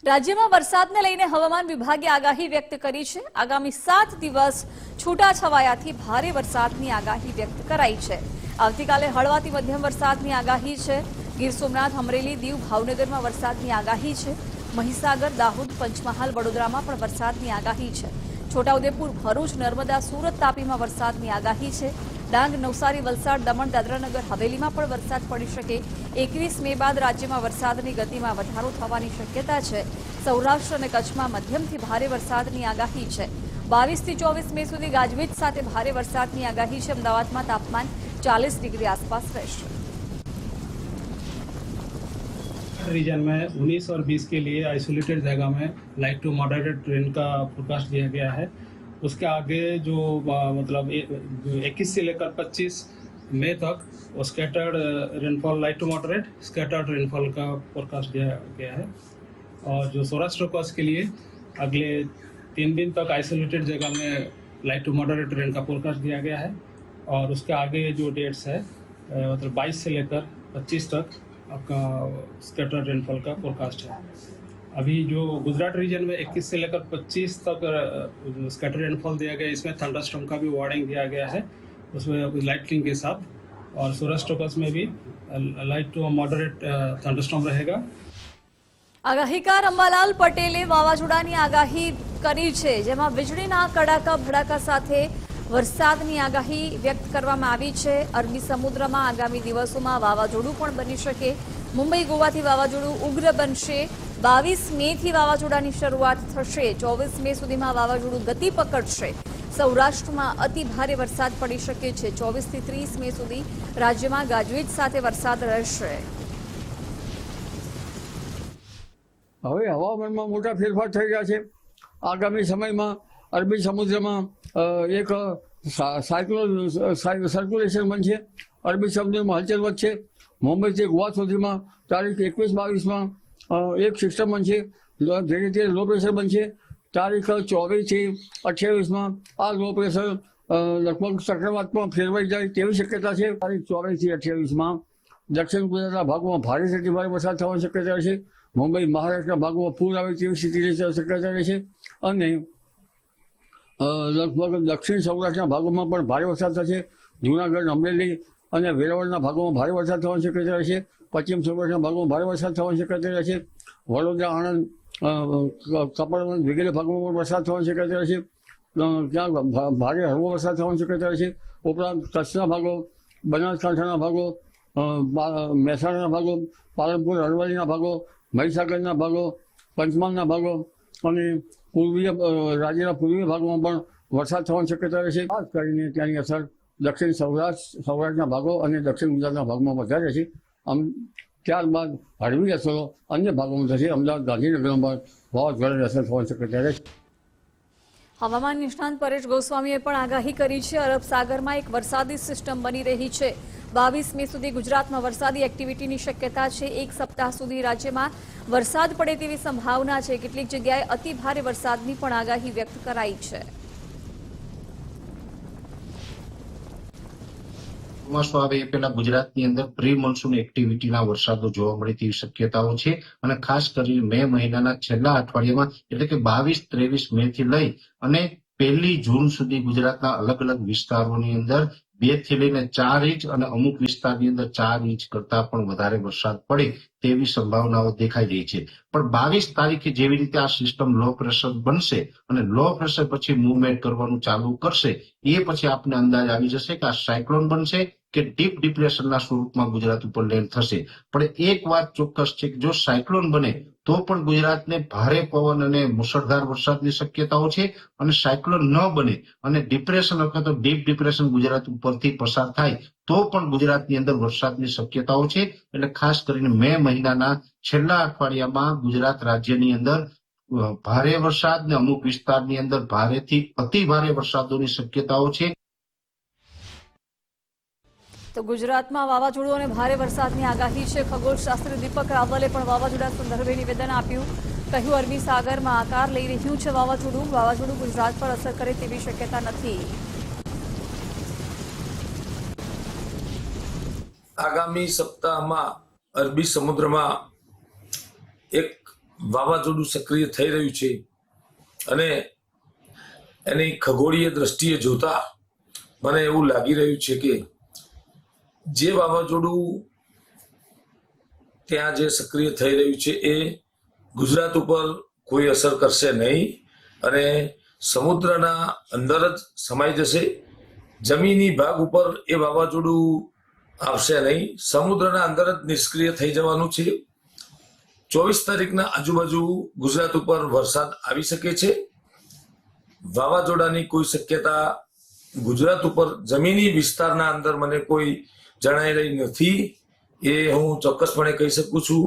રાજ્યમાં વરસાદને લઈને હવામાન વિભાગે આગાહી વ્યક્ત કરી છે। આગામી 7 દિવસ છૂટાછવાયાથી ભારે વરસાદની આગાહી વ્યક્ત કરાઈ છે। આવતીકાલે હળવાથી મધ્યમ વરસાદની આગાહી છે। ગીર સોમનાથ, અમરેલી, દીવ, ભાવનગરમાં વરસાદની આગાહી છે। મહીસાગર, દાહોદ, પંચમહાલ, વડોદરામાં પણ વરસાદની આગાહી છે। છોટાઉદેપુર, ભરૂચ, નર્મદા, સુરત, તાપીમાં વરસાદની આગાહી છે। ડાંગ, નવસારી, વલસાડ, દમણ, દાદરાનગર હવેલીમાં પણ વરસાદ પડી શકે। 21 મે બાદ રાજ્યમાં વરસાદની ગતિમાં વધારો થવાની શક્યતા છે। સૌરાષ્ટ્ર અને કચ્છમાં મધ્યમથી ભારે વરસાદની આગાહી છે। 22 થી 24 મે સુધી ગાજવીજ સાથે ભારે વરસાદની આગાહી છે। અમદાવાદમાં તાપમાન 40 ડિગ્રી आसपास રહેશે। रीजन में 19 और 20 के लिए आइसोलेटेड जगह में लाइट टू मॉडरेट रेन का फोरकास्ट दिया गया है। उसके आगे जो मतलब 21 से लेकर 25 मई तक scattered rainfall, light to moderate scattered rainfall का फोरकास्ट दिया गया है। और जो सौराष्ट्र कच्छ के लिए अगले 3 दिन तक आइसोलेटेड जगह में लाइट टू मॉडरेट रेन का फोरकास्ट दिया गया है। और उसके आगे जो डेट्स है मतलब 22 से लेकर 25 तक आपका स्कैटर्ड रेनफॉल का फोरकास्ट है। अभी जो गुजरात रीजन में 21 से लेकर 25 तक स्कैटर्ड रेनफॉल दिया गया है, इसमें थंडरस्टॉर्म का भी वार्निंग दिया गया है, उसमें लाइटनिंग के साथ। और सौराष्ट्र कच्छ में भी लाइट टू मॉडरेट थंडरस्टॉर्म रहेगा। આગાહીકાર અંબાલાલ પટેલે વાવાઝોડાની આગાહી કરી છે, જેમાં વીજળીના કડાકા ભડાકા સાથે વરસાદની આગાહી વ્યક્ત કરવામાં આવી છે। અરબી સમુદ્રમાં આગામી દિવસોમાં વાવાઝોડું પણ બની શકે। મુંબઈ, ગોવાથી વાવાઝોડું ઉગ્ર બનશે। 22 મેથી વાવાઝોડાની શરૂઆત થશે। 24 મે સુધીમાં વાવાઝોડું ગતિ પકડશે। સૌરાષ્ટ્રમાં અતિ ભારે વરસાદ પડી શકે છે। 24 થી 30 મે સુધી રાજ્યમાં ગાજવીજ સાથે વરસાદ રહેશે। હવે હવામાનમાં મોટા ફેરફાર થઈ રહ્યા છે। આગામી સમયમાં અરબી સમુદ્રમાં એક સર્ક્યુલેશન બનશે। અરબી સમુદ્રમાં હલચલ વધશે। મુંબઈથી ગોવા સુધીમાં તારીખ 21-22માં એક સિસ્ટમ બનશે, ધીરે ધીરે લો પ્રેશર બનશે। તારીખ 24 થી 28માં આ લો પ્રેશર લગભગ ચક્રવાતમાં ફેરવાઈ જાય તેવી શક્યતા છે। તારીખ 24 થી 28માં દક્ષિણ ગુજરાતના ભાગોમાં ભારેથી ભારે વરસાદ થવાની શક્યતા રહેશે। મુંબઈ, મહારાષ્ટ્રના ભાગોમાં પૂર આવે તેવી સ્થિતિ શક્યતા રહેશે। અને લગભગ દક્ષિણ સૌરાષ્ટ્રના ભાગોમાં પણ ભારે વરસાદ થશે। જૂનાગઢ, અમરેલી અને વેરાવળના ભાગોમાં ભારે વરસાદ થવાની શક્યતા રહેશે। પશ્ચિમ સૌરાષ્ટ્રના ભાગોમાં ભારે વરસાદ થવાની શક્યતા રહેશે। વડોદરા, આણંદ, કપડવંજ વગેરે ભાગોમાં પણ વરસાદ થવાની શક્યતા રહેશે। ત્યાં ભારે હળવો વરસાદ થવાની શક્યતા રહેશે। ઉપરાંત કચ્છના ભાગો, બનાસકાંઠાના ભાગો, મહેસાણાના ભાગો, પાલનપુર, અરવલ્લીના ભાગો, મહીસાગરના ભાગો, પંચમહાલના ભાગો અને પૂર્વીય રાજ્યના પૂર્વીય ભાગોમાં પણ વરસાદ થવાની શક્યતા રહેશે। ખાસ કરીને ત્યાંની અસર દક્ષિણ સૌરાષ્ટ્રના ભાગો અને દક્ષિણ ગુજરાતના ભાગમાં વધારે છે। ત્યારબાદ હળવી અસરો અન્ય ભાગોમાં થશે। અમદાવાદ, ગાંધીનગરમાં પણ વાવાઝોડાની અસર થવાની શક્યતા રહેશે। હવામાન નિષ્ણાંત પરેશ ગોસ્વામીએ પણ આગાહી કરી છે। અરબ સાગરમાં એક વરસાદી સિસ્ટમ બની રહી છે। 22 મે સુધી ગુજરાતમાં વરસાદી એક્ટિવિટીની શક્યતા છે। એક સપ્તાહ સુધી રાજ્યમાં વરસાદ પડે તેવી સંભાવના છે। કેટલીક જગ્યાએ અતિ ભારે વરસાદની પણ આગાહી વ્યક્ત કરાઈ છે। ચોમાસું આવે એ પહેલા ગુજરાતની અંદર પ્રી મોન્સૂન એક્ટિવિટીના વરસાદો જોવા મળે તેવી શક્યતાઓ છે। અને ખાસ કરીને મે મહિનાના છેલ્લા અઠવાડિયામાં એટલે કે 22-23 મે થી લઈ અને 1 જૂન સુધી ગુજરાતના અલગ અલગ વિસ્તારોની અંદર 2 થી લઈને 4 ઇંચ અને અમુક વિસ્તારની અંદર 4 ઇંચ કરતા પણ વધારે વરસાદ પડે તેવી સંભાવનાઓ દેખાઈ રહી છે। પણ 22 તારીખે જેવી રીતે આ સિસ્ટમ લો પ્રેશર બનશે અને લો પ્રેશર પછી મૂવમેન્ટ કરવાનું ચાલુ કરશે, એ પછી આપને અંદાજ આવી જશે કે આ સાયક્લોન બનશે કે ડીપ ડિપ્રેશનના સ્વરૂપમાં ગુજરાત ઉપર લેન્ડ થશે। પણ એક વાત ચોક્કસ છે કે જો સાયક્લોન બને તો પણ ગુજરાતને ભારે પવન અને મુશળધાર વરસાદની શક્યતાઓ છે। અને સાયક્લોન ન બને અને ડિપ્રેશન અથવા તો ડીપ ડિપ્રેશન ગુજરાત ઉપરથી પસાર થાય તો પણ ગુજરાતની અંદર વરસાદની શક્યતાઓ છે। એટલે ખાસ કરીને મે મહિનાના છેલ્લા અઠવાડિયામાં ગુજરાત રાજ્યની અંદર ભારે વરસાદ ને અમુક વિસ્તારની અંદર ભારેથી અતિ ભારે વરસાદોની શક્યતાઓ છે। તો ગુજરાતમાં વાવાઝોડું અને ભારે વરસાદની આગાહી છે। ખગોળશાસ્ત્રી દીપક રાવલે પણ વાવાઝોડા સંદર્ભે નિવેદન આપ્યું। કહ્યું, અરબી સાગરમાં આકાર લઈ રહ્યું છે વાવાઝોડું ગુજરાત પર અસર કરે તેવી શક્યતા નથી। આગામી સપ્તાહમાં અરબી સમુદ્રમાં એક વાવાઝોડું સક્રિય થઈ રહ્યું છે અને એની ખગોળીય દ્રષ્ટિએ જોતા મને એવું લાગી રહ્યું છે કે જે વાવાઝોડું ત્યાં જે સક્રિય થઈ રહ્યું છે એ ગુજરાત ઉપર કોઈ અસર કરશે નહીં અને સમુદ્રના અંદર જ સમાઈ જશે. જમીની ભાગ ઉપર એ વાવાઝોડું આવશે નહીં, સમુદ્રના અંદર જ નિષ્ક્રિય થઈ જવાનું છે. 24 તારીખના આજુબાજુ ગુજરાત ઉપર વરસાદ આવી શકે છે. વાવાઝોડાની કોઈ શક્યતા ગુજરાત ઉપર જમીની વિસ્તારના અંદર મને કોઈ જણાઈ રહી નથી, એ હું ચોક્કસપણે કહી શકું છું.